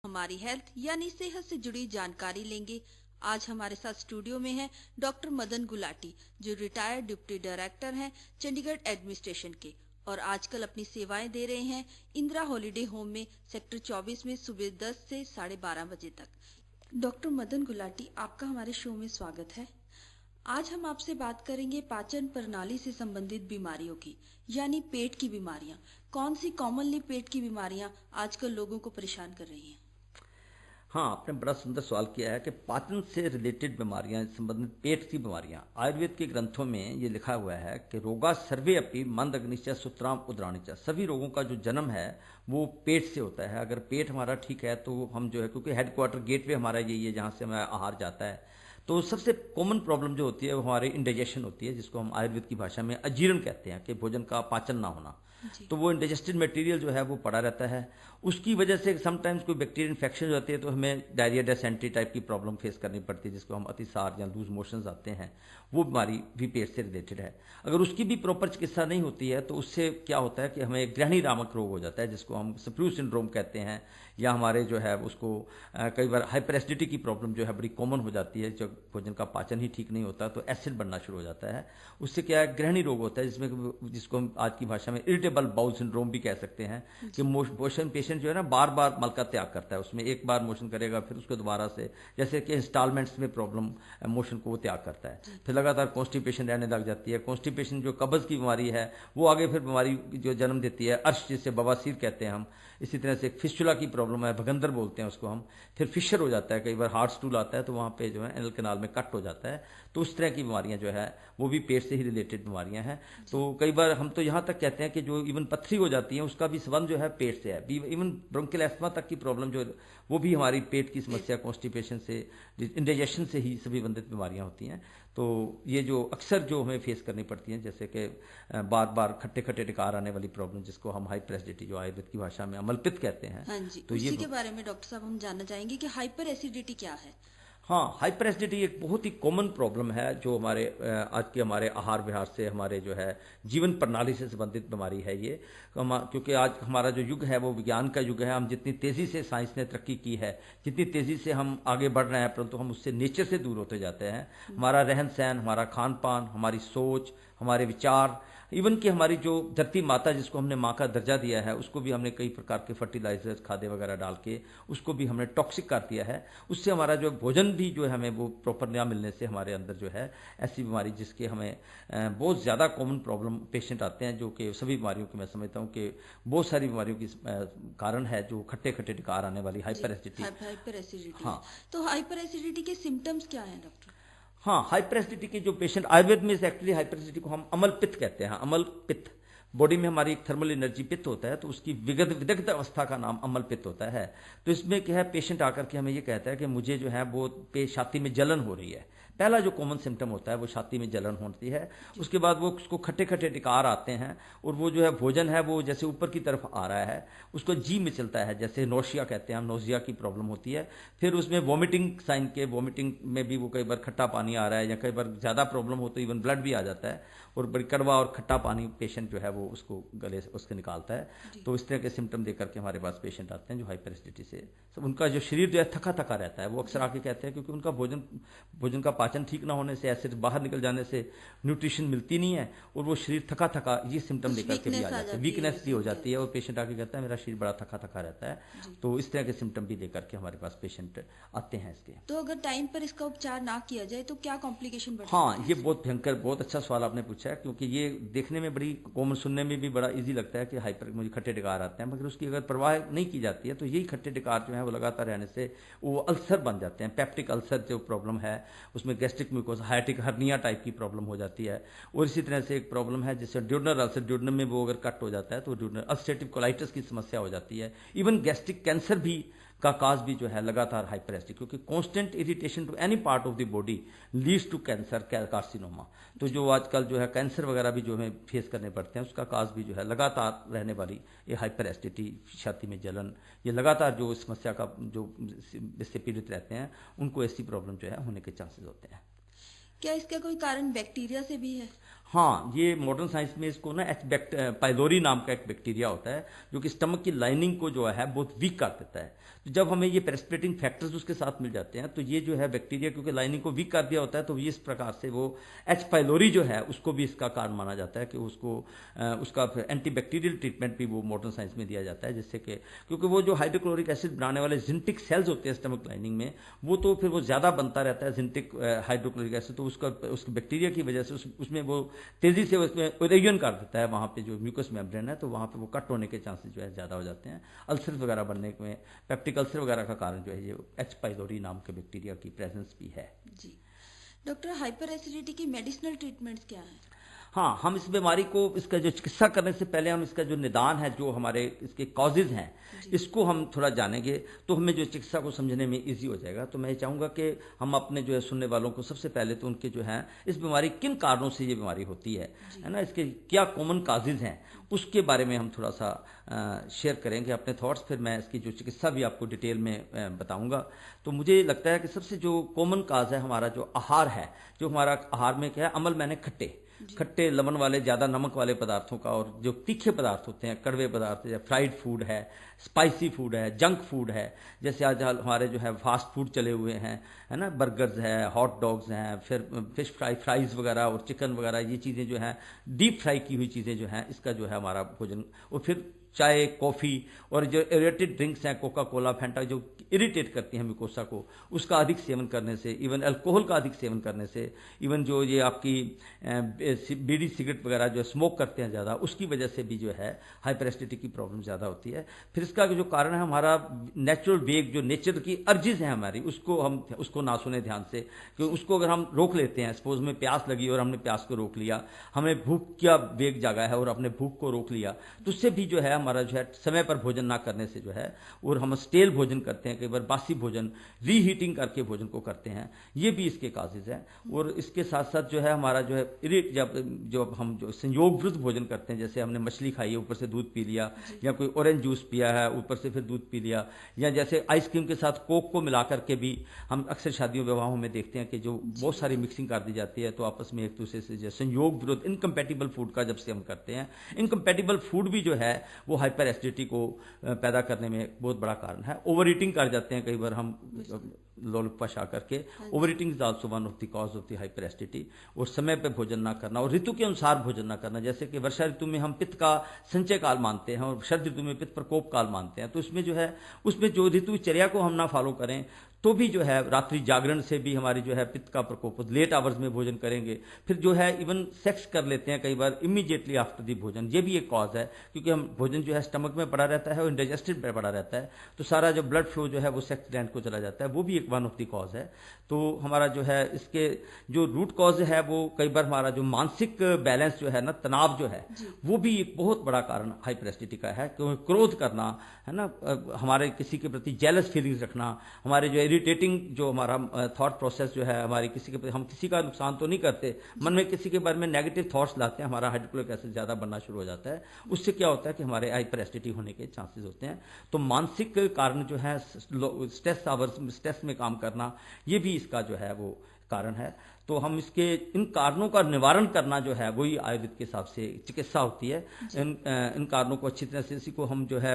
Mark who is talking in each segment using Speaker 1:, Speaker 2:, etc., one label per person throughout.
Speaker 1: हमारी हेल्थ यानी सेहत से जुड़ी जानकारी लेंगे। आज हमारे साथ स्टूडियो में है डॉक्टर मदन गुलाटी, जो रिटायर्ड डिप्टी डायरेक्टर हैं चंडीगढ़ एडमिनिस्ट्रेशन के, और आजकल अपनी सेवाएं दे रहे हैं इंदिरा हॉलीडे होम में सेक्टर 24 में सुबह 10 से 12:30 बजे तक। डॉक्टर मदन गुलाटी, आपका हमारे शो में स्वागत है। आज हम आपसे बात करेंगे पाचन प्रणाली से संबंधित बीमारियों की, यानी पेट की बीमारियां। कौन सी कॉमनली पेट की बीमारियां आजकल लोगों को परेशान कर रही हैं?
Speaker 2: हाँ, आपने बड़ा सुंदर सवाल किया है कि पाचन से रिलेटेड बीमारियां, संबंधित पेट की बीमारियां। आयुर्वेद के ग्रंथों में ये लिखा हुआ है कि रोगा सर्वे अपि मंदग्निश्च सूत्राम उदराणिच। सभी रोगों का जो जन्म है वो पेट से होता है। अगर पेट हमारा ठीक है तो हम जो है, क्योंकि हेडक्वार्टर गेटवे हमारा यही है जहाँ से हमारा आहार जाता है, तो सबसे कॉमन प्रॉब्लम जो होती है वो हमारे इंडाइजेशन होती है, जिसको हम आयुर्वेद की भाषा में अजीर्ण कहते हैं, कि भोजन का पाचन ना होना। तो वो इंडाइजेस्टेड मटेरियल जो है वो पड़ा रहता है। उसकी वजह से समटाइम्स कोई बैक्टीरियल इन्फेक्शन हो जाती है तो हमें डायरिया डिसेंट्री टाइप की प्रॉब्लम फेस करनी पड़ती है, जिसको हम अतिसार या लूज मोशंस आते हैं। वो बीमारी भी पेट से रिलेटेड है। अगर उसकी भी प्रॉपर चिकित्सा नहीं होती है तो उससे क्या होता है कि हमें गृहिणी रामक रोग हो जाता है, जिसको हम सप्रू सिंड्रोम कहते हैं, या हमारे जो है उसको कई बार हाइपर एसिडिटी की प्रॉब्लम जो है बड़ी कॉमन हो जाती है। जब भोजन का पाचन ही ठीक नहीं होता तो एसिड बनना शुरू हो जाता है। उससे क्या है, गृहिणी रोग होता है, जिसको हम आज की भाषा में इरिटेबल बाउल सिंड्रोम भी कह सकते हैं, कि मोशन पेशेंट जो है ना बार बार मल का त्याग करता है। उसमें एक बार मोशन करेगा, फिर उसको दोबारा से, जैसे कि इंस्टॉलमेंट्स में प्रॉब्लम मोशन को वो त्याग करता है। फिर लगातार कॉन्स्टिपेशन रहने लग जाती है। कॉन्स्टिपेशन जो कब्ज की बीमारी है वो आगे फिर बीमारी जो जन्म देती है, अर्श जिसे बवासीर कहते हैं हम। इसी तरह से फिस्टुला की प्रॉब्लम है, भगंदर बोलते हैं उसको हम। फिर फिशर हो जाता है, कई बार हार्ट स्टूल आता है तो वहाँ पे जो है एनल कैनाल में कट हो जाता है। तो उस तरह की बीमारियां जो है वो भी पेट से ही रिलेटेड बीमारियां हैं। तो कई बार हम तो यहाँ तक कहते हैं कि जो इवन पथरी हो जाती है उसका भी संबंध जो है पेट से है। इवन ब्रोंकियल एस्थमा तक की प्रॉब्लम जो वो भी हमारी पेट की समस्या, कॉन्स्टिपेशन से, इंडाइजेशन से ही सभी संबंधित बीमारियां होती हैं। तो ये जो अक्सर जो हमें फेस करनी पड़ती हैं, जैसे कि बार बार खट्टे खट्टे डकार आने वाली प्रॉब्लम, जिसको हम हाइपर एसिडिटी जो आयुर्वेद की भाषा में अमलपित्त कहते हैं।
Speaker 1: हाँ जी,
Speaker 2: तो
Speaker 1: उसी के बारे में डॉक्टर साहब हम जानना चाहेंगे कि हाइपर एसिडिटी क्या है।
Speaker 2: हाँ, हाइपर एसिडिटी एक बहुत ही कॉमन प्रॉब्लम है जो हमारे आज के हमारे आहार विहार से, हमारे जो है जीवन प्रणाली से संबंधित बीमारी है ये। क्योंकि आज हमारा जो युग है वो विज्ञान का युग है। हम जितनी तेज़ी से साइंस ने तरक्की की है, जितनी तेज़ी से हम आगे बढ़ रहे हैं, परंतु हम उससे नेचर से दूर होते जाते हैं। हमारा रहन सहन, हमारा खान पान, हमारी सोच, हमारे विचार, इवन कि हमारी जो धरती माता जिसको हमने माँ का दर्जा दिया है, उसको भी हमने कई प्रकार के फर्टिलाइजर्स, खादे वगैरह डाल के उसको भी हमने टॉक्सिक कर दिया है। उससे हमारा जो भोजन भी जो है हमें वो प्रॉपर ना मिलने से हमारे अंदर जो है ऐसी बीमारी, जिसके हमें बहुत ज़्यादा कॉमन प्रॉब्लम पेशेंट आते हैं, जो कि सभी बीमारियों की मैं समझता हूँ कि बहुत सारी बीमारियों की कारण है, जो खट्टे खट्टे डकार आने वाली हाइपर एसिडिटी।
Speaker 1: Hyper acidity.
Speaker 2: हाँ,
Speaker 1: तो हाइपर एसिडिटी के सिम्टम्स क्या हैं डॉक्टर?
Speaker 2: हाँ, हाइपर एसिडिटी के जो पेशेंट, आयुर्वेद में एक्चुअली हाइपर एसिडिटी को हम अमल पित्त कहते हैं। अमल पित्त, बॉडी में हमारी एक थर्मल एनर्जी पित्त होता है, तो उसकी विदग्ध अवस्था का नाम अमल पित्त होता है। तो इसमें क्या है, पेशेंट आकर के हमें ये कहता है कि मुझे जो है वो छाती में जलन हो रही है। पहला जो कॉमन सिम्टम होता है वो छाती में जलन होती है। उसके बाद वो उसको खट्टे खट्टे डकार आते हैं, और वो जो है भोजन है वो जैसे ऊपर की तरफ आ रहा है, उसको जी में चलता है, जैसे नोशिया कहते हैं हम, नोजिया की प्रॉब्लम होती है। फिर उसमें वॉमिटिंग साइन के, वॉमिटिंग में भी वो कई बार खट्टा पानी आ रहा है, या कई बार ज़्यादा प्रॉब्लम हो तो इवन ब्लड भी आ जाता है, और बड़ी कड़वा और खट्टा पानी पेशेंट जो है वो उसको गले से उसके निकालता है। तो इस तरह के सिम्टम देकर के हमारे पास पेशेंट आते हैं जो हाइपर एसिडिटी से, सब उनका जो शरीर जो है थका थका रहता है। वो अक्सर आके कहते हैं क्योंकि उनका भोजन का पाचन ठीक ना होने से, एसिड बाहर निकल जाने से न्यूट्रिशन मिलती नहीं है, और वो शरीर थका थका, ये सिम्टम लेकर के भी आ जाते हैं, वीकनेस भी हो जाती है, और पेशेंट आके कहता है मेरा शरीर बड़ा थका थका रहता है। तो इस तरह के सिम्टम भी लेकर के हमारे पास पेशेंट आते हैं इसके।
Speaker 1: तो अगर टाइम पर इसका उपचार ना किया जाए तो क्या कॉम्प्लिकेशन बढ़?
Speaker 2: हाँ, ये बहुत भयंकर, बहुत अच्छा सवाल आपने पूछा है, क्योंकि ये देखने में बड़ी कॉमन, सुनने में भी बड़ा इजी लगता है कि हाइपर, मुझे खट्टे डकार आते हैं, मगर उसकी अगर परवाह नहीं की जाती है तो यही खट्टे डकार जो है वो लगातार रहने से वो अल्सर बन जाते हैं। पेप्टिक अल्सर जो प्रॉब्लम है उसमें गैस्ट्रिक म्यूकोसा, हाइटिक हर्निया टाइप की प्रॉब्लम हो जाती है। और इसी तरह से एक प्रॉब्लम है जिससे ड्यूडनल अल्सर, ड्यूडनम में वो अगर कट हो जाता है तो ड्यूडनल अल्सरेटिव कोलाइटिस की समस्या हो जाती है। इवन गैस्ट्रिक कैंसर भी का काज भी जो है लगातार हाइपर एसिडिटी, क्योंकि constant irritation to any part of the body leads to cancer, carcinoma. तो जो आजकल जो है कैंसर वगैरह भी जो हमें फेस करने पड़ते हैं, उसका काज भी जो है लगातार रहने वाली ये हाइपर एसिडिटी, छाती में जलन, ये लगातार जो समस्या का जो इससे पीड़ित रहते हैं उनको ऐसी प्रॉब्लम जो है होने के चांसेस होते हैं।
Speaker 1: क्या इसका कोई कारण बैक्टीरिया से भी है?
Speaker 2: हाँ, ये मॉडर्न साइंस में इसको ना पाइलोरी नाम का एक बैक्टीरिया होता है जो कि स्टमक की लाइनिंग को जो है बहुत वीक कर देता है। तो जब हमें ये प्रेसिपिटेटिंग फैक्टर्स उसके साथ मिल जाते हैं तो ये जो है बैक्टीरिया क्योंकि लाइनिंग को वीक कर दिया होता है तो ये इस प्रकार से वो एच पाइलोरी जो है उसको भी इसका कारण माना जाता है कि उसको उसका एंटीबैक्टीरियल ट्रीटमेंट भी वो मॉडर्न साइंस में दिया जाता है, जिससे कि क्योंकि वो जो हाइड्रोक्लोरिक एसिड बनाने वाले जिंटिक सेल्स होते हैं स्टमक लाइनिंग में वो तो फिर वो ज़्यादा बनता रहता है जिंटिक हाइड्रोक्लोरिक एसिड, तो उसके बैक्टीरिया की वजह से उसमें वो तेजी से उसमें इरोजन कर देता है, वहाँ पे जो म्यूकस मेम्ब्रेन है तो वहाँ पे वो कट होने के चांसेस जो है ज़्यादा हो जाते हैं। अल्सर वगैरह बनने में पेप्टिक अल्सर वगैरह का कारण जो है ये एच पाइलोरी नाम के बैक्टीरिया की प्रेजेंस भी है।
Speaker 1: जी डॉक्टर, हाइपर एसिडिटी की मेडिसिनल ट्रीटमेंट्स क्या है?
Speaker 2: हाँ, हम इस बीमारी को इसका जो चिकित्सा करने से पहले हम इसका जो निदान है, जो हमारे इसके कॉजेज हैं, इसको हम थोड़ा जानेंगे तो हमें जो चिकित्सा को समझने में इजी हो जाएगा। तो मैं ये चाहूँगा कि हम अपने जो है सुनने वालों को सबसे पहले तो उनके जो है इस बीमारी किन कारणों से ये बीमारी होती है ना, इसके क्या कॉमन काजेज हैं उसके बारे में हम थोड़ा सा शेयर करेंगे अपने थॉट्स। फिर मैं इसकी जो चिकित्सा भी आपको डिटेल में बताऊंगा। तो मुझे लगता है कि सबसे जो कॉमन काज है हमारा जो आहार है, जो हमारा आहार में क्या है, अमल मैंने खट्टे लवण वाले ज़्यादा नमक वाले पदार्थों का, और जो तीखे पदार्थ होते हैं, कड़वे पदार्थ, या फ्राइड फूड है, स्पाइसी फूड है, जंक फूड है, जैसे आज हमारे जो है फास्ट फूड चले हुए हैं, है ना, बर्गर्स है, हॉट डॉग्स हैं, फिर फिश फ्राइज वगैरह और चिकन वगैरह, ये चीज़ें जो हैं डीप फ्राई की हुई चीज़ें जो हैं, इसका जो है हमारा भोजन, और फिर चाय, कॉफ़ी और जो इरिटेड ड्रिंक्स हैं, कोका कोला, फैंटा, जो इरिटेट करती हैं म्यूकोसा को, उसका अधिक सेवन करने से, इवन अल्कोहल का अधिक सेवन करने से, इवन जो ये आपकी बीड़ी सिगरेट वगैरह जो स्मोक करते हैं ज़्यादा, उसकी वजह से भी जो है हाइपर एसिडिटी की प्रॉब्लम ज़्यादा होती है। फिर इसका जो कारण है हमारा नेचुरल वेग, जो नेचर की अर्जिज हैं हमारी, उसको ना सुने ध्यान से, कि उसको अगर हम रोक लेते हैं, सपोज में प्यास लगी और हमने प्यास को रोक लिया, हमें भूख का वेग जागा है और अपने भूख को रोक लिया, तो उससे भी जो है हमारा जो है समय पर भोजन ना करने से जो है, और हम स्टेल भोजन करते हैं, कई बार बासी भोजन रीहीटिंग करके भोजन को करते हैं, ये भी इसके काजेज हैं। और इसके साथ साथ जो है हमारा जो है जब हम जो संयोग विरुद्ध भोजन करते हैं, जैसे हमने मछली खाई है, ऊपर से दूध पी लिया, या कोई ऑरेंज जूस पिया है, ऊपर से फिर दूध पी लिया, या जैसे आइसक्रीम के साथ कोक को मिला करके भी हम अक्सर शादियों विवाहों में देखते हैं कि जो बहुत सारी मिक्सिंग कर दी जाती है, तो आपस में एक दूसरे से जो संयोग विरुद्ध इनकम्पैटिबल फूड का जब सेवन करते हैं, इनकम्पैटिबल फूड भी जो है वो हाइपर एसिडिटी को पैदा करने में बहुत बड़ा कारण है। ओवर ईटिंग कर जाते हैं कई बार हम लोलुपा खा करके, over eating is also one of the cause of the hyper acidity. और समय पे भोजन ना करना और ऋतु के अनुसार भोजन ना करना, जैसे कि वर्षा ऋतु में हम पित्त का संचय काल मानते हैं और शरद ऋतु में पित्त प्रकोप काल मानते हैं, तो इसमें जो है उसमें जो ऋतुचर्या को हम ना फॉलो करें तो भी जो है रात्रि जागरण से भी हमारी जो है पित्त का प्रकोप, लेट आवर्स में भोजन करेंगे, फिर जो है इवन सेक्स कर लेते हैं कई बार इमीडिएटली आफ्टर दी भोजन, ये भी एक कॉज है, क्योंकि हम भोजन जो है स्टमक में पड़ा रहता है और इंडाइजेस्टेड में पड़ा रहता है, तो सारा जो ब्लड फ्लो जो है वो सेक्स ग्लैंड को चला जाता है, वो भी एक वन ऑफ दी कॉज है। तो हमारा जो है इसके जो रूट कॉज है वो कई बार हमारा जो मानसिक बैलेंस जो है ना, तनाव जो है, वो भी एक बहुत बड़ा कारण हाइपर एसिडिटी का है। क्रोध करना है ना, हमारे किसी के प्रति जेलस फीलिंग्स रखना, हमारे जो इरिटेटिंग जो हमारा थॉट प्रोसेस जो है, हमारी किसी के प्रति, हम किसी का नुकसान तो नहीं करते, मन में किसी के बारे में नेगेटिव थॉट्स लाते हैं, हमारा हाइड्रोक्लोरिक एसिड ज़्यादा बनना शुरू हो जाता है, उससे क्या होता है कि हमारे हाइपर एसिडिटी होने के चांसेस होते हैं। तो मानसिक कारण जो है, स्ट्रेस में काम करना, ये भी इसका जो है वो कारण है। तो हम इन कारणों का निवारण करना जो है वही आयुर्वेद के हिसाब से चिकित्सा होती है। इन कारणों को अच्छी तरह से, इसी को हम जो है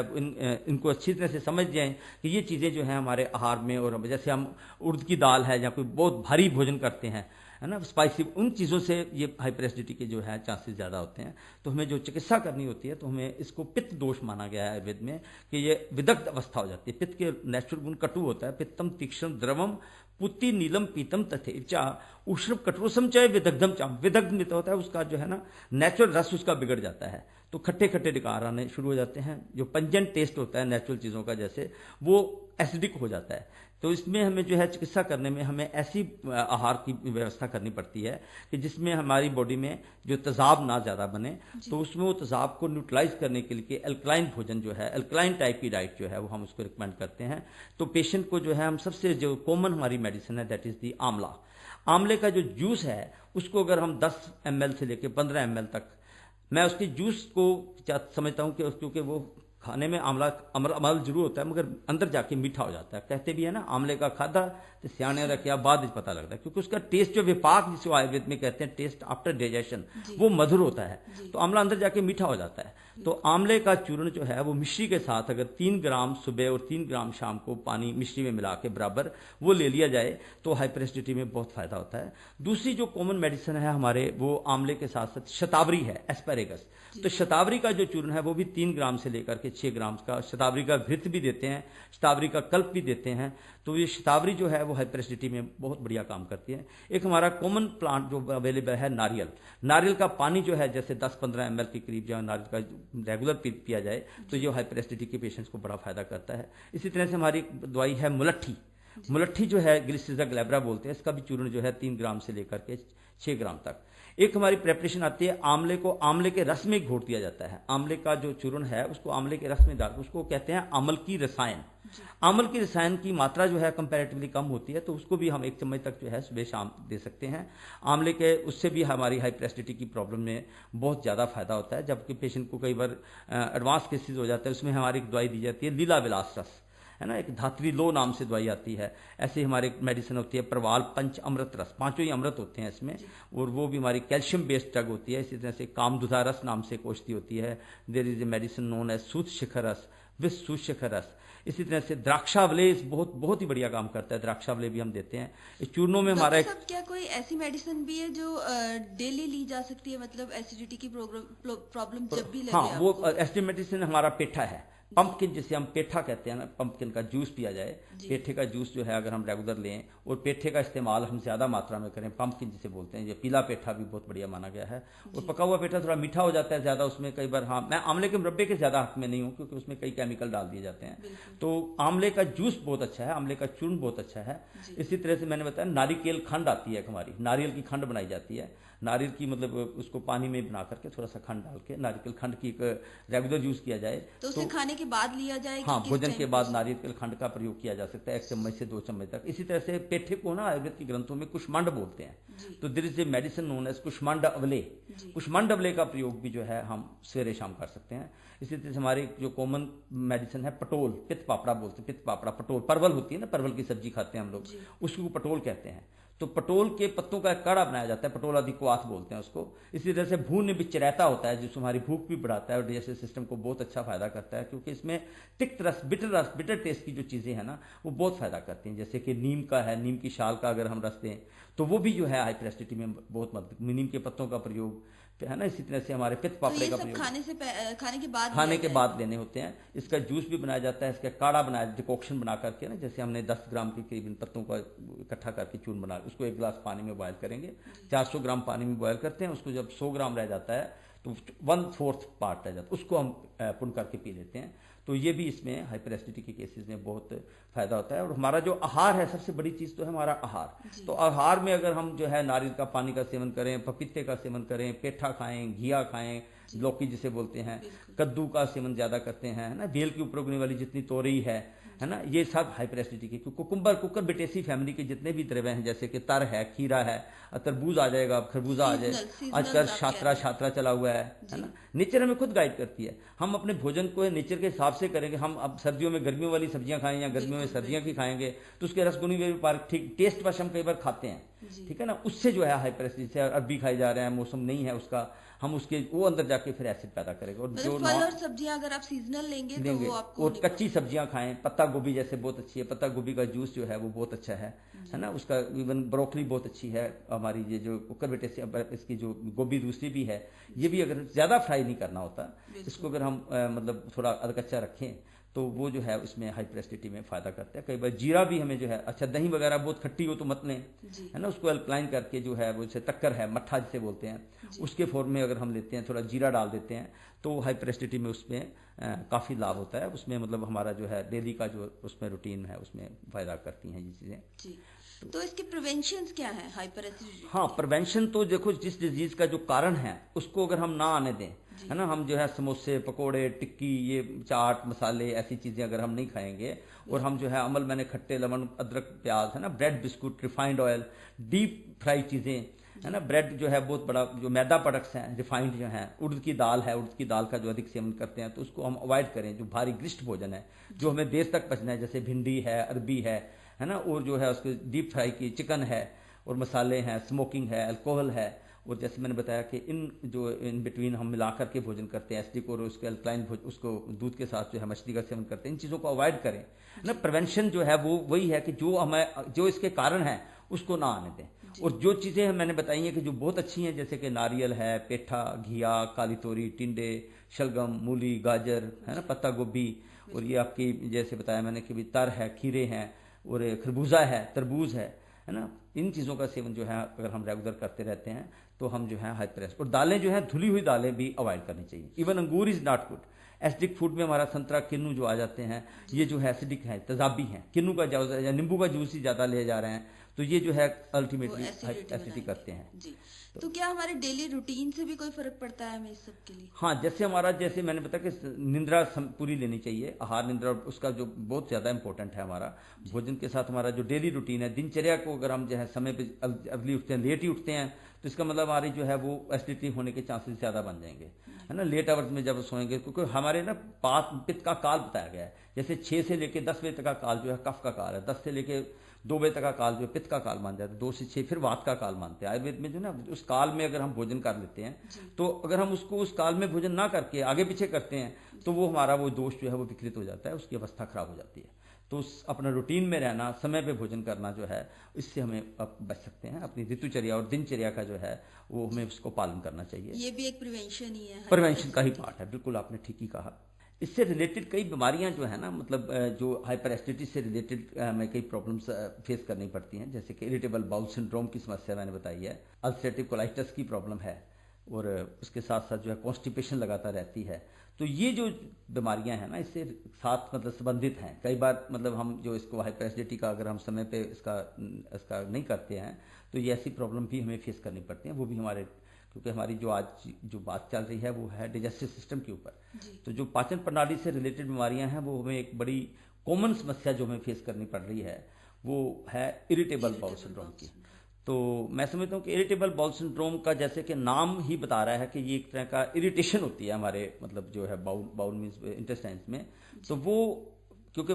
Speaker 2: इनको अच्छी तरह से समझ जाएं कि ये चीज़ें जो हैं हमारे आहार में, और जैसे हम उड़द की दाल है या कोई बहुत भारी भोजन करते हैं, है ना, स्पाइसी, उन चीज़ों से ये हाइपर एसिडिटी के जो है चांसेस ज़्यादा होते हैं। तो हमें जो चिकित्सा करनी होती है, तो हमें इसको पित्त दोष माना गया है आयुर्वेद में, कि ये विदग्ध अवस्था हो जाती है। पित्त के नेचुरल गुण कटु होता है, पित्तम तीक्ष्ण द्रवम पुत्ती नीलम पीतम तथेचा उष्ण कटोसम चाहे विदग्धम चा, विदग्ध मित होता है उसका जो है ना नेचुरल रस उसका बिगड़ जाता है, तो खट्टे खट्टे विकार आने शुरू हो जाते हैं, जो पंजेंट टेस्ट होता है नेचुरल चीज़ों का जैसे, वो एसिडिक हो जाता है। तो इसमें हमें जो है चिकित्सा करने में हमें ऐसी आहार की व्यवस्था करनी पड़ती है कि जिसमें हमारी बॉडी में जो तेजाब ना ज़्यादा बने, तो उसमें वो तेजाब को न्यूट्रलाइज करने के लिए एल्कलाइन भोजन जो है, एल्कलाइन टाइप की डाइट जो है वो हम उसको रिकमेंड करते हैं। तो पेशेंट को जो है हम सबसे जो कॉमन हमारी मेडिसिन है दैट इज़ दी आंवला। आंवले का जो जूस है उसको अगर हम 10 ml से लेकर 15 ml तक, मैं उसके जूस को समझता हूँ कि क्योंकि वो खाने में आंवला अमल जरूर होता है मगर अंदर जाके मीठा हो जाता है। कहते भी है ना, आंवले का खाधा तो सियाने का क्या बाद में पता लगता है, क्योंकि उसका टेस्ट जो विपाक जिसे आयुर्वेद में कहते हैं टेस्ट आफ्टर डाइजेशन, वो मधुर होता है। तो आंवला अंदर जाके मीठा हो जाता है। तो आंवले का चूर्ण जो है वो मिश्री के साथ अगर 3 ग्राम सुबह और 3 ग्राम शाम को पानी मिश्री में मिला के बराबर वो ले लिया जाए तो हाइपर एसिडिटी में बहुत फायदा होता है। दूसरी जो कॉमन मेडिसिन है हमारे, वो आंवले के साथ साथ शतावरी है, एस्पेरेगस। तो शतावरी का जो चूर्ण है वो भी 3 ग्राम से लेकर के 6 ग्राम का, शतावरी का घृत भी देते हैं, शतावरी का कल्प भी देते हैं। तो ये शतावरी जो है वो हाइपर एसिडिटी में बहुत बढ़िया काम करती है। एक हमारा कॉमन प्लांट जो अवेलेबल है नारियल, नारियल का पानी जो है जैसे 10-15 ml के करीब जो नारियल का रेगुलर पिया जाए तो ये हाइपर एसिडिटी के पेशेंट्स को बड़ा फायदा करता है। इसी तरह से हमारी दवाई है मुलट्ठी। मुलट्ठी जो है ग्लिसिजा ग्लैब्रा बोलते हैं, इसका भी चूर्ण जो है 3 ग्राम से लेकर के 6 ग्राम तक। एक हमारी प्रेपरेशन आती है, आंवले को आंवले के रस में घोट दिया जाता है। आंवले का जो चूर्ण है उसको आंवले के रस में डाल, उसको कहते हैं आंवल की रसायन। आंवल की रसायन की मात्रा जो है कंपैरेटिवली कम होती है, तो उसको भी हम 1 चम्मच तक जो है सुबह शाम दे सकते हैं। आंवले के उससे भी हमारी हाइपर एसिडिटी की प्रॉब्लम में बहुत ज़्यादा फायदा होता है। जबकि पेशेंट को कई बार एडवांस केसेस हो जाता है, उसमें हमारी एक दवाई दी जाती है लीला विलास रस, है ना, एक धात्री लो नाम से दवाई आती है। ऐसे हमारे मेडिसिन होती है प्रवाल पंच अमृत रस, 5 ही अमृत होते हैं इसमें, और वो भी हमारी कैल्शियम बेस्ड ड्रग होती है। इसी तरह से कामदुधा रस नाम से एक औषधि होती है। There is a medicine known as Sut Shikhar Ras, विष सूत शिखर रस। इसी तरह से द्राक्षावले बहुत ही बढ़िया काम करता है, द्राक्षावले भी हम देते हैं। इस चूर्णों में हमारा
Speaker 1: क्या कोई ऐसी मेडिसिन भी है जो डेली ली जा सकती है, मतलब एसिडिटी की प्रॉब्लम जब भी लगे?
Speaker 2: हाँ, वो एसिडिटी मेडिसिन हमारा पेठा है, पंपकिन जिसे हम पेठा कहते हैं ना, पंपकिन का जूस पिया जाए। पेठे का जूस जो है अगर हम रेगुलर लें और पेठे का इस्तेमाल हम ज्यादा मात्रा में करें, पंपकिन जिसे बोलते हैं, ये पीला पेठा भी बहुत बढ़िया माना गया है। और पका हुआ पेठा थोड़ा मीठा हो जाता है ज्यादा, उसमें कई बार, हाँ, मैं आंवले के मुरब्बे के ज्यादा हक में नहीं हूँ क्योंकि उसमें कई केमिकल डाल दिए जाते हैं। तो आंवले का जूस बहुत अच्छा है, आंवले का चूर्ण बहुत अच्छा है। इसी तरह से मैंने बताया नारिकेल खंड आती है हमारी, नारियल की खंड बनाई जाती है। नारियल की मतलब उसको पानी में बना करके थोड़ा सा खंड डाल के नारियल खंड की एक रेगुलर यूज किया जाए
Speaker 1: तो उसे खाने के बाद लिया जाए?
Speaker 2: हाँ, भोजन के बाद नारियल खंड का प्रयोग किया जा सकता है 1 चम्मच से 2 चम्मच तक। इसी तरह से पेठे को ना आयुर्वेद के ग्रंथों में कुष्मांड बोलते हैं, तो there is a medicine known as Kushmand Avaleh. Kushmand Avaleh का प्रयोग भी जो है हम सवेरे शाम कर सकते हैं। इसी तरह से हमारी जो कॉमन मेडिसिन है पटोल, पित्त पापड़ा बोलते हैं, पित्त पापड़ा पटोल, परवल होती है ना, परवल की सब्जी खाते हैं हम लोग, उसको पटोल कहते हैं। तो पटोल के पत्तों का एक काढ़ा बनाया जाता है, पटोल आदि क्वाथ बोलते हैं उसको। इसी तरह से भून में भी चिरैता होता है जिससे हमारी भूख भी बढ़ाता है और डाइजेस्टिव सिस्टम को बहुत अच्छा फायदा करता है, क्योंकि इसमें तिक्त रस, बिटर टेस्ट की जो चीजें हैं ना वो बहुत फायदा करती हैं। जैसे कि नीम का है, नीम की शाल का अगर हम रस दें तो वो भी जो है हाइपर एसिडिटी में बहुत मदद, नीम के पत्तों का प्रयोग है ना। इसी तरह से हमारे पित्त पापड़े का प्रयोग खाने के बाद लेने होते हैं। इसका जूस भी बनाया जाता है, इसका काढ़ा बनाया, डिकॉक्शन बना करके ना, जैसे हमने 10 ग्राम के करीब पत्तों का इकट्ठा करके चूर्ण बना, उसको 1 गिलास पानी में बॉयल करेंगे, 400 ग्राम पानी में बॉयल करते हैं। उसको जब 100 ग्राम रह जाता है तो 1/4 पार्ट रह जाता है, उसको हम पुन करके पी लेते हैं। तो ये भी इसमें हाइपर एसिडिटी के केसेस में बहुत फायदा होता है। और हमारा जो आहार है, सबसे बड़ी चीज तो है हमारा आहार। तो आहार में अगर हम जो है नारियल का पानी का सेवन करें, पपीते का सेवन करें, पेठा खाएं, घिया खाएं, लौकी जिसे बोलते हैं, कद्दू का सेवन ज्यादा करते हैं, है ना, बेल के ऊपर उगने वाली जितनी तोरई है ना, ये सब हाइपर एसिडिटी के, कुकुर बिटेसी फैमिली के जितने भी द्रव्य हैं, जैसे कि तर है, खीरा है, तरबूज आ जाएगा, खरबूजा आ जाए, आजकल छात्रा चला हुआ है ना। नेचर हमें खुद गाइड करती है, हम अपने भोजन को नेचर के हिसाब से करेंगे। हम अब सर्दियों में गर्मियों वाली सब्जियां खाएं या गर्मियों में सर्दियों की खाएंगे तो उसके रसगुनी में ठीक टेस्ट वश हम कई बार खाते हैं, ठीक है ना, उससे जो है हाइपर एसिडिटी, अरबी खाई जा रहे हैं, मौसम नहीं है उसका, हम उसके वो अंदर जाके फिर एसिड पैदा करेगा। और जो
Speaker 1: फल और सब्जियां अगर आप सीजनल लेंगे तो वो आपको,
Speaker 2: और कच्ची सब्जियां खाएं, पत्ता गोभी जैसे बहुत अच्छी है, पत्ता गोभी का जूस जो है वो बहुत अच्छा है ना, उसका इवन ब्रोकली बहुत अच्छी है हमारी। ये जो कुकर बेटे से इसकी जो गोभी दूसरी भी है, ये भी अगर ज्यादा फ्राई नहीं करना होता, इसको अगर हम मतलब थोड़ा अधकच्चा रखें तो वो जो है उसमें हाइपर एसिडिटी में फायदा करता है। कई बार जीरा भी हमें जो है, अच्छा दही वगैरह बहुत खट्टी हो तो मत लें, है ना, उसको अल्कलाइन करके जो है वो जैसे तक्कर है, मट्ठा जिसे बोलते हैं, उसके फॉर्म में अगर हम लेते हैं, थोड़ा जीरा डाल देते हैं तो हाइपर एसिडिटी में उसमें काफी लाभ होता है। उसमें मतलब हमारा जो है डेली का जो उसमें रूटीन है उसमें फायदा करती हैं ये चीजें।
Speaker 1: तो इसके प्रिवेंशन क्या है हाइपर एसिडिटी?
Speaker 2: हाँ, प्रिवेंशन तो देखो, जिस डिजीज का जो कारण है उसको अगर हम ना आने दें, है ना, हम जो है समोसे, पकोड़े, टिक्की, ये चाट मसाले, ऐसी चीजें अगर हम नहीं खाएंगे, और हम जो है मैंने खट्टे, लवण, अदरक, प्याज, है ना, bread, biscuit, refined oil, deep fry चीजें, है ना। ब्रेड जो है बहुत बड़ा, जो मैदा प्रोडक्ट्स हैं रिफाइंड जो हैं, उड़द की दाल है, उड़द की दाल का जो अधिक सेवन करते हैं तो उसको हम अवॉइड करें। जो भारी ग्रिस्ट भोजन है जो हमें देर तक पचना है, जैसे भिंडी है, अरबी है ना, और जो है उसको डीप फ्राई की चिकन है, और मसाले हैं, स्मोकिंग है, अल्कोहल है, और जैसे मैंने बताया कि इन बिटवीन हम मिला करके भोजन करते हैं, एसिडिक और उसके अल्कलाइन उसको दूध के साथ जो है मछली का सेवन करते हैं, इन चीज़ों को अवॉइड करें ना। प्रिवेंशन जो है वो वही है कि जो इसके कारण है उसको ना आने दें। और जो चीज़ें मैंने बताई हैं कि जो बहुत अच्छी हैं, जैसे कि नारियल है, पेठा, घिया, काली तोरी, टिंडे, शलगम, मूली, गाजर है ना, पत्ता गोभी, और ये आपकी जैसे बताया मैंने कि भी तर है, खीरे हैं, और खरबूजा है, तरबूज है ना। इन चीज़ों का सेवन जो है अगर हम रेगुलर करते रहते हैं तो हम जो है हाइपर। और दालें जो है धुली हुई दालें भी अवॉइड करनी चाहिए। इवन अंगूर is not good. Acidic food में हमारा संतरा, किन्नू जो आ जाते हैं, ये जो है एसिडिक है, तेजाबी हैं। किन्नू का या नींबू का जूस ही ज़्यादा ले जा रहे हैं तो ये जो है अल्टीमेटली एसिडिटी करते हैं
Speaker 1: जी। तो क्या हमारे डेली रूटीन से भी कोई फर्क पड़ता है हमें इस सब के लिए?
Speaker 2: हाँ, जैसे मैंने बताया कि निंद्रा पूरी लेनी चाहिए। आहार निंद्रा उसका जो बहुत ज़्यादा इंपॉर्टेंट है हमारा भोजन के साथ। हमारा जो डेली रूटीन है, दिनचर्या को अगर हम जो है समय पे अर्ली उठते हैं, लेट ही उठते हैं, तो इसका मतलब हमारी जो है वो एसिडिटी होने के चांसेस ज़्यादा बन जाएंगे, है ना। लेट आवर्स में जब सोएंगे, क्योंकि हमारे ना पित्त का काल बताया गया है। जैसे 6 से लेकर 10 बजे तक का काल जो है कफ का काल है, 10 से लेकर 2 बजे तक का काल जो है पित्त का काल मान जाता है, 2 से 6 फिर वात का काल मानते हैं। आयुर्वेद में जो ना उस काल में अगर हम भोजन कर लेते हैं तो अगर हम उसको उस काल में भोजन ना करके आगे पीछे करते हैं तो वो हमारा वो दोष जो है वो विकृत हो जाता है, उसकी अवस्था खराब हो जाती है। तो अपना रूटीन में रहना, समय पे भोजन करना जो है, इससे हमें बच सकते हैं। अपनी ऋतुचर्या और दिनचर्या का जो है वो हमें उसको पालन करना चाहिए।
Speaker 1: ये भी एक प्रिवेंशन ही है,
Speaker 2: प्रिवेंशन का ही पार्ट है। बिल्कुल आपने ठीक ही कहा। इससे रिलेटेड कई बीमारियां जो है ना, मतलब जो हाइपर एसिडिटी से रिलेटेड हमें कई प्रॉब्लम्स फेस करनी पड़ती हैं। जैसे कि इरिटेबल बाउल सिंड्रोम की समस्या मैंने बताई है, अल्सरेटिव कोलाइटिस की प्रॉब्लम है, और उसके साथ साथ जो है कॉन्स्टिपेशन लगातार रहती है। तो ये जो बीमारियां हैं ना, इससे साथ मतलब संबंधित हैं। कई बार मतलब हम जो इसको हाइपर एसिडिटी का अगर हम समय पे इसका नहीं करते हैं तो ये ऐसी प्रॉब्लम भी हमें फेस करनी पड़ती हैं। वो भी हमारे, क्योंकि हमारी जो आज जो बात चल रही है वो है डाइजेस्टिव सिस्टम के ऊपर। तो जो पाचन प्रणाली से रिलेटेड बीमारियां हैं वो हमें एक बड़ी कॉमन समस्या जो हमें फेस करनी पड़ रही है वो है इरिटेबल बाउल सिंड्रोम की। तो मैं समझता हूँ कि इरिटेबल बाउल सिंड्रोम का जैसे कि नाम ही बता रहा है कि ये एक तरह का इरिटेशन होती है हमारे मतलब जो है बाउल मीन्स इंटेस्टाइन्स में। तो वो क्योंकि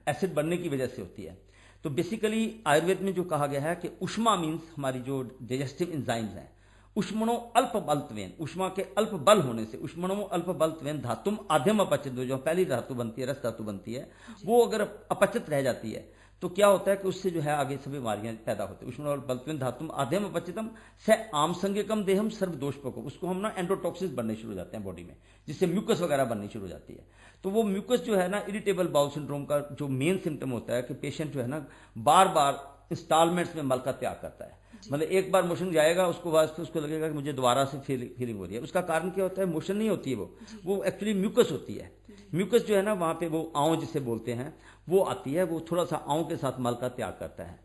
Speaker 2: एसिड बनने की वजह से होती है। तो बेसिकली आयुर्वेद में जो कहा गया है कि उष्मा मीन्स हमारी जो डाइजेस्टिव एंजाइम्स हैं, उष्मणो अल्प बलत्वेन, उष्मा के अल्प बल होने से, उष्मणो अल्प बलत्वेन धातुम आद्यम अपचित, जो पहली धातु बनती है, रस धातु बनती है, वो अगर अपचित रह जाती है तो क्या होता है कि उससे जो है आगे सभी बीमारियां पैदा होती है। उष्मणो बलत्वेन धातुम आद्यम अपचितम स आम संज्ञकम देहम सर्व दोष प्रकोप, उसको हम ना एंडोटॉक्सिस बनने शुरू हो जाते हैं बॉडी में, जिससे म्यूकस वगैरह बननी शुरू हो जाती है। तो वो म्यूकस जो है ना, इरिटेबल बाउल सिंड्रोम का जो मेन सिम्टम होता है कि पेशेंट जो है ना बार बार इंस्टॉलमेंट्स में मल का त्याग करता है। मतलब एक बार मोशन जाएगा उसको वास्ते उसको लगेगा कि मुझे दोबारा से फीलिंग हो रही है। उसका कारण क्या होता है? मोशन नहीं होती है, वो एक्चुअली म्यूकस होती है। म्यूकस जो है ना वहाँ पे वो आंव जिसे बोलते हैं वो आती है, वो थोड़ा सा आंव के साथ मल का त्याग करता है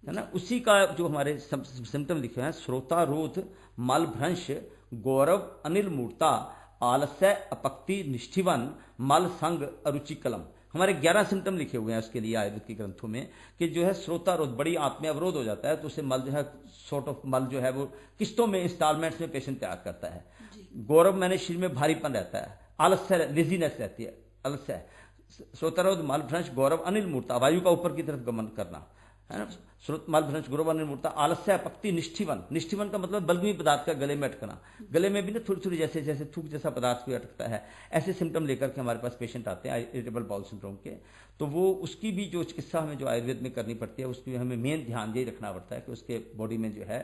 Speaker 2: ना। उसी का जो हमारे सिम्टम लिखे हैं, श्रोतारोध, मल भ्रंश, गौरव, अनिल मूर्ता, आलस्य, अपक्ति, निष्ठिवन, मल संग, अरुचिकलम, हमारे 11 सिम्टम लिखे हुए हैं उसके लिए आयुर्वेद के ग्रंथों में। कि जो है श्रोतारोध, बड़ी आंत में अवरोध हो जाता है तो उससे मल जो है सॉर्ट ऑफ मल जो है वो किस्तों में इंस्टॉलमेंट्स में पेशेंट त्याग करता है। गौरव मैंने शरीर में भारीपन रहता है, आलस्य लेजीनेस रहती है, आलस्य, श्रोतारोध, मल भ्रंश, गौरव, अनिल मूर्ता, वायु का ऊपर की तरफ गमन करना, है ना। श्रोत मल भ्रंश, गौरव, अनिल मूर्ता, आलस्य, अपक्ति, निष्ठिवन, निष्ठिवन का मतलब बलवी पदार्थ का गले में अटकना, गले में भी ना थोड़ी थोड़ी जैसे जैसे थूक जैसा पदार्थ भी अटकता है। ऐसे सिम्टम लेकर के हमारे पास पेशेंट आते हैं इरिटेबल बाउल सिंड्रोम के। तो वो उसकी भी जो चिकित्सा हमें जो आयुर्वेद में करनी पड़ती है उसकी हमें मेन ध्यान यही रखना पड़ता है कि उसके बॉडी में जो है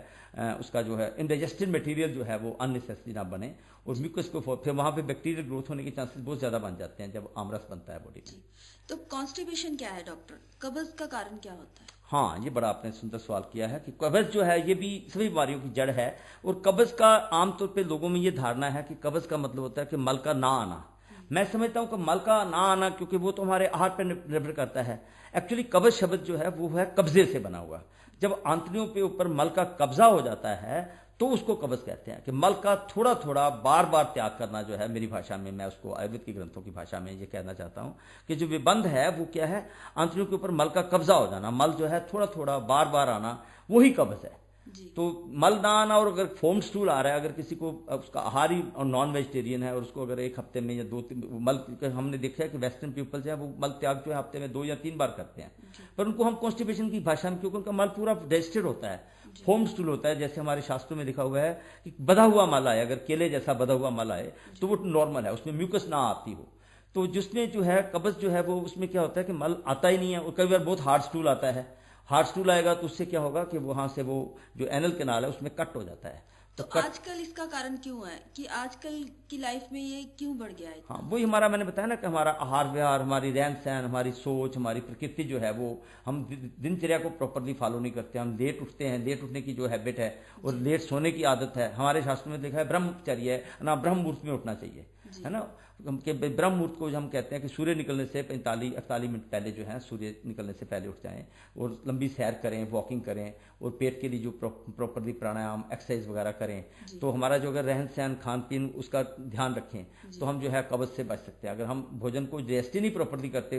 Speaker 2: उसका जो है इनडाइजेस्टेड मटेरियल जो है वो अननेसेसरी ना बने, और म्यूकस को फिर वहाँ पे बैक्टीरियल ग्रोथ होने के चांसेस बहुत ज़्यादा बन जाते हैं जब आमरस बनता है बॉडी में।
Speaker 1: तो कॉन्स्टिपेशन क्या है डॉक्टर? कब्ज का कारण क्या होता है?
Speaker 2: हाँ, ये बड़ा आपने सुंदर सवाल किया है कि कब्ज जो है ये भी सभी बीमारियों की जड़ है। और कब्ज का आमतौर पे लोगों में ये धारणा है कि कब्ज का मतलब होता है कि मल का ना आना। मैं समझता हूँ कि मल का ना आना, क्योंकि वो तो हमारे आहार पर निर्भर करता है। एक्चुअली कब्ज शब्द जो है वो है कब्जे से बना हुआ। जब आंतड़ियों के ऊपर मल का कब्जा हो जाता है तो उसको कब्ज कहते हैं। कि मल का थोड़ा थोड़ा बार बार त्याग करना जो है, मेरी भाषा में, मैं उसको आयुर्वेद की ग्रंथों की भाषा में ये कहना चाहता हूँ कि जो विबंध है वो क्या है, आंतड़ियों के ऊपर मल का कब्जा हो जाना, मल जो है थोड़ा थोड़ा बार बार आना, वही कब्ज है
Speaker 1: जी।
Speaker 2: तो मल ना आना और अगर फोम स्टूल आ रहा है, अगर किसी को उसका आहार ही और नॉन वेजिटेरियन है और उसको अगर एक हफ्ते में या 2-3 मल, हमने देखा है कि वेस्टर्न पीपल्स है वो मल त्याग जो है हफ्ते में 2 या 3 बार करते हैं, पर उनको हम कॉन्स्टिपेशन की भाषा में, क्योंकि उनका मल पूरा डाइजेस्टेड होता है, फोम स्टूल होता है, जैसे हमारे शास्त्रों में लिखा हुआ है कि बधा हुआ मल आए, अगर केले जैसा बधा हुआ मल आए तो वो नॉर्मल है, उसमें म्यूकस ना आती हो। तो जिसमें जो है कब्ज जो है वो उसमें क्या होता है कि मल आता ही नहीं है, और कई बार बहुत हार्ड स्टूल आता है, हार्ड स्टूल आएगा तो उससे क्या होगा कि वहां से वो जो एनल कैनाल है उसमें कट हो जाता है।
Speaker 1: तो आजकल इसका कारण क्यों है कि आजकल की लाइफ में ये क्यों बढ़ गया है
Speaker 2: हाँ,
Speaker 1: इतना?
Speaker 2: वही हमारा, मैंने बताया ना कि हमारा आहार व्यवहार, हमारी रहन सहन, हमारी सोच, हमारी प्रकृति जो है वो हम दिनचर्या को प्रॉपरली फॉलो नहीं करते। हम लेट उठते हैं, लेट उठने की जो हैबिट है और लेट सोने की आदत है। हमारे शास्त्र में लिखा है ब्रह्मचर्य है ना, ब्रह्म मुहूर्त में उठना चाहिए, है ना, कि ब्रह्म मुहूर्त को हम कहते हैं कि सूर्य निकलने से 45-48 मिनट पहले जो है, सूर्य निकलने से पहले उठ जाएं और लंबी सैर करें, वॉकिंग करें और पेट के लिए जो प्रॉपरली प्राणायाम एक्सरसाइज वगैरह करें। तो हमारा जो अगर रहन सहन खान पीन उसका ध्यान रखें तो हम जो है कब्ज से बच सकते हैं। अगर हम भोजन को डाइजेस्ट ही नहीं प्रॉपरली करते,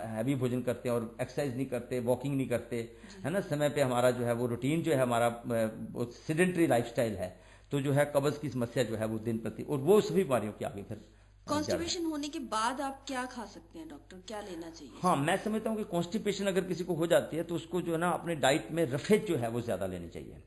Speaker 2: हैवी भोजन करते हैं और एक्सरसाइज नहीं करते, वॉकिंग नहीं करते, है ना, समय पे हमारा जो है वो रूटीन जो है हमारा सीडेंटरी लाइफस्टाइल है, तो जो है कब्ज की समस्या जो है वो दिन प्रति, और वो सभी बीमारियों के आगे फिर
Speaker 1: कॉन्स्टिपेशन होने के बाद आप क्या खा सकते हैं डॉक्टर, क्या लेना चाहिए?
Speaker 2: हाँ, मैं समझता हूँ कि कॉन्स्टिपेशन अगर किसी को हो जाती है तो उसको जो है ना अपने डाइट में रफेज जो है वो ज्यादा लेनी चाहिए।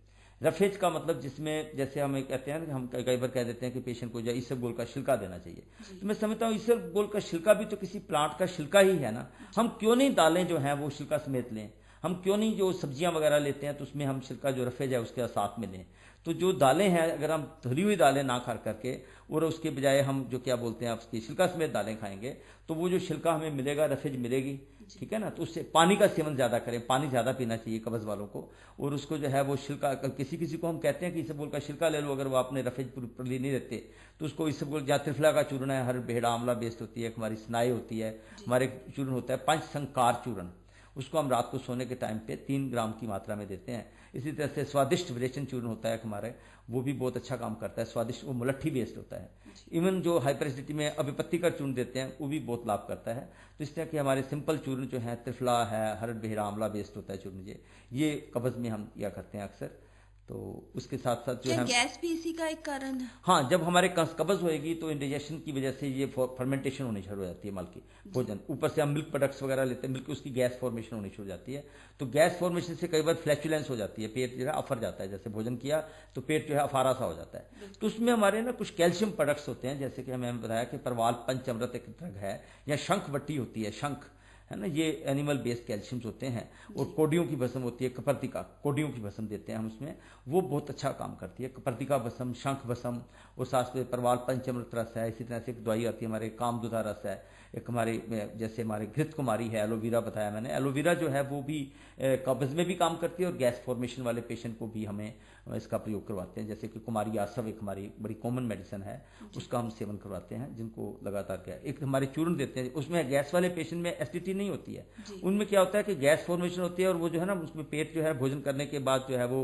Speaker 2: रफेज का मतलब जिसमें, जैसे हम कहते हैं ना, हम कई बार कह देते हैं कि पेशेंट को जो इसबगोल का छिलका देना चाहिए, तो मैं समझता हूँ इसबगोल का छिलका भी तो किसी प्लांट का छिलका ही है ना। हम क्यों नहीं दालें जो हैं वो छिलका समेत लें, हम क्यों नहीं जो सब्जियां वगैरह लेते हैं तो उसमें हम छिलका जो रफेज है उसके साथ में लें। तो जो दालें हैं, अगर हम धुली हुई दालें ना खा करके और उसके बजाय हम जो क्या बोलते हैं उसकी छिलका समेत दालें खाएंगे तो वो जो छिलका हमें मिलेगा, रफेज मिलेगी, ठीक है ना। तो उससे पानी का सेवन ज्यादा करें, पानी ज्यादा पीना चाहिए कब्ज वालों को, और उसको जो है वो छिलका, किसी किसी को हम कहते हैं कि इसबगोल का छिलका ले लो, अगर वो आपने रफेज प्रॉपर्ली नहीं देते तो उसको इसबगोल या त्रिफला का चूर्ण है, हर भेड़ा आंवला बेस्ड होती है, हमारी स्नाई होती है, हमारे चूर्ण होता है पंचसंकार चूर्ण, उसको हम रात को सोने के टाइम पे 3 ग्राम की मात्रा में देते हैं। इसी तरह से स्वादिष्ट विरेचन चूर्ण होता है हमारे, वो भी बहुत अच्छा काम करता है, स्वादिष्ट, वो मुलट्ठी बेस्ड होता है। इवन जो हाइपर एसिडिटी में अभिपत्ति का चूर्ण देते हैं वो भी बहुत लाभ करता है। तो इस तरह के हमारे सिंपल चूर्ण जो है, त्रिफला है, हरड़ बेहरा आंवला बेस्ड होता है चूर्ण, ये कब्ज में हम किया करते हैं अक्सर। तो उसके साथ साथ जो
Speaker 1: क्या
Speaker 2: है,
Speaker 1: गैस भी इसी का एक कारण है?
Speaker 2: हाँ, जब हमारे कब्ज होएगी तो इंडाइजेशन की वजह से ये फर्मेंटेशन होनी शुरू हो जाती है मल की, भोजन, ऊपर से हम मिल्क प्रोडक्ट्स वगैरह लेते हैं, मिल्क, उसकी गैस फॉर्मेशन होनी शुरू हो जाती है। तो गैस फॉर्मेशन से कई बार फ्लैचुलेंस हो जाती है, पेट जो है अफर जाता है, जैसे भोजन किया तो पेट जो है अफारा सा हो जाता है। तो उसमें हमारे ना कुछ कैल्शियम प्रोडक्ट्स होते हैं, जैसे कि हमें बताया कि परवाल पंचअमृत एक ड्रग है, या शंख बट्टी होती है, शंख, है ना, ये एनिमल बेस्ड कैल्शियम्स होते हैं, और कोडियों की भस्म होती है, कपर्तिका, कोडियों की भस्म देते हैं हम उसमें, वो बहुत अच्छा काम करती है, कपर्तिका भस्म, शंख भस्म, और साथ में परवाल पंचअमृत रस है। इसी तरह से एक दवाई आती है हमारे कामदुधा रस है, एक हमारे जैसे हमारे घृत कुमारी है, एलोवेरा बताया मैंने, एलोवेरा जो है वो भी कब्ज में भी काम करती है और गैस फॉर्मेशन वाले पेशेंट को भी हमें इसका प्रयोग करवाते हैं। जैसे कि कुमारी आसव एक हमारी बड़ी कॉमन मेडिसिन है, उसका हम सेवन करवाते हैं जिनको लगातार क्या, एक हमारे चूर्ण देते हैं, उसमें गैस वाले पेशेंट में एसिडिटी नहीं होती है, उनमें क्या होता है कि गैस फॉर्मेशन होती है, और वो जो है ना उसमें पेट जो है भोजन करने के बाद जो है वो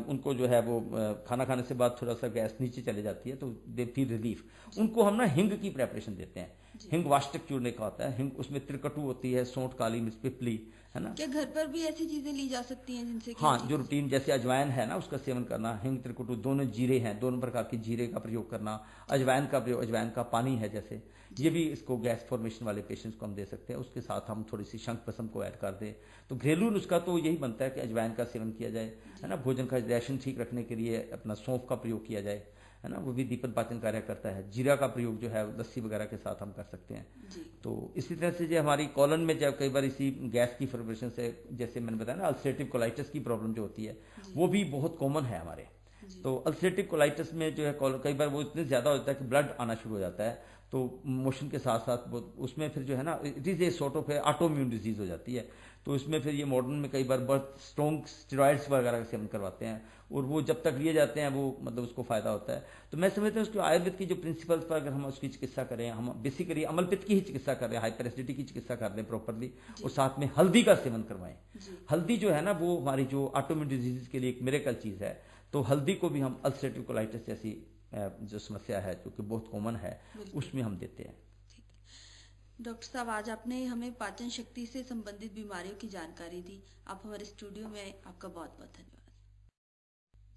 Speaker 2: उनको जो है वो खाना खाने से बाद थोड़ा सा गैस नीचे चले जाती है, तो दे फील रिलीफ। उनको हम ना हिंग की प्रेपरेशन देते हैं, हिंग वाष्टक चूर्ण का होता है, हिंग उसमें त्रिकटु होती है, सौंठ, काली मिर्च, पिपली, है ना।
Speaker 1: क्या घर पर भी ऐसी चीजें ली जा सकती हैं जिनसे
Speaker 2: हाँ, जो रूटीन, जैसे अजवाइन है ना उसका सेवन करना, हिंग, त्रिकुटु, दोनों जीरे हैं, दोनों प्रकार के जीरे का प्रयोग करना, अजवाइन का प्रयोग, अजवाइन का पानी है जैसे, ये भी इसको गैस फॉर्मेशन वाले पेशेंट्स को हम दे सकते हैं। उसके साथ हम थोड़ी सी शंख भस्म को ऐड कर दें तो घरेलू नुस्खा तो यही बनता है कि अजवाइन का सेवन किया जाए, है ना, भोजन का राशन ठीक रखने के लिए अपना सौंफ का प्रयोग किया जाए, है ना, वो भी दीपन पाचन कार्य करता है। जीरा का प्रयोग जो है लस्सी वगैरह के साथ हम कर सकते हैं। तो इसी तरह से जो हमारी कॉलन में जब कई बार इसी गैस की फॉर्मेशन से, जैसे मैंने बताया ना, अल्सरेटिव कोलाइटिस की प्रॉब्लम जो होती है वो भी बहुत कॉमन है हमारे। तो अल्सरेटिव कोलाइटिस में जो है कई बार वो इतने ज्यादा होता है कि ब्लड आना शुरू हो जाता है, तो मोशन के साथ साथ उसमें फिर जो है ना it is a sort of autoimmune disease हो जाती है। तो इसमें फिर ये मॉडर्न में कई बार बहुत स्ट्रॉन्ग स्टेरॉइड्स वगैरह का सेवन करवाते हैं, और वो जब तक लिए जाते हैं वो मतलब उसको फायदा होता है। तो मैं समझता हूँ उसको आयुर्वेद की जो प्रिंसिपल्स पर अगर हम उसकी चिकित्सा करें, हम बेसिकली अमलपित्त की ही चिकित्सा कर रहे हैं, हाइपर एसिडिटी की चिकित्सा कर लें प्रॉपरली, और साथ में हल्दी का सेवन करवाएं। हल्दी जो है ना वो हमारी जो ऑटोइम्यून डिजीज के लिए एक मिरेकल चीज है। तो हल्दी को भी हम अल्सरेटिव कोलाइटिस जैसी जो समस्या है जो कि बहुत कॉमन है उसमें हम देते हैं।
Speaker 1: डॉक्टर साहब, आज आपने हमें पाचन शक्ति से संबंधित बीमारियों की जानकारी दी। आप हमारे स्टूडियो में आए, आपका बहुत बहुत धन्यवाद।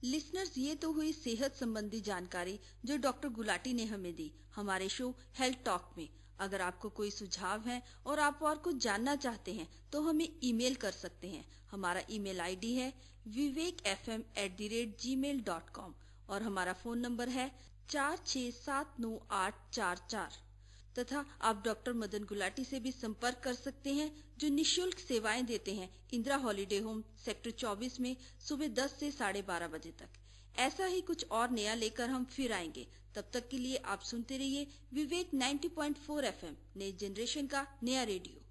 Speaker 1: लिसनर्स, ये तो हुई सेहत संबंधी जानकारी जो डॉक्टर गुलाटी ने हमें दी हमारे शो हेल्थ टॉक में। अगर आपको कोई सुझाव है और आप और कुछ जानना चाहते हैं तो हमें ईमेल कर सकते हैं। हमारा ईमेल आईडी है vivekfm@gmail.com और हमारा फोन नंबर है 46798444। तथा आप डॉक्टर मदन गुलाटी से भी संपर्क कर सकते हैं जो निशुल्क सेवाएं देते हैं इंदिरा हॉलीडे होम सेक्टर 24 में सुबह 10 से 12:30 बजे तक। ऐसा ही कुछ और नया लेकर हम फिर आएंगे। तब तक के लिए आप सुनते रहिए विवेक 90.4 FM, नई जनरेशन का नया रेडियो।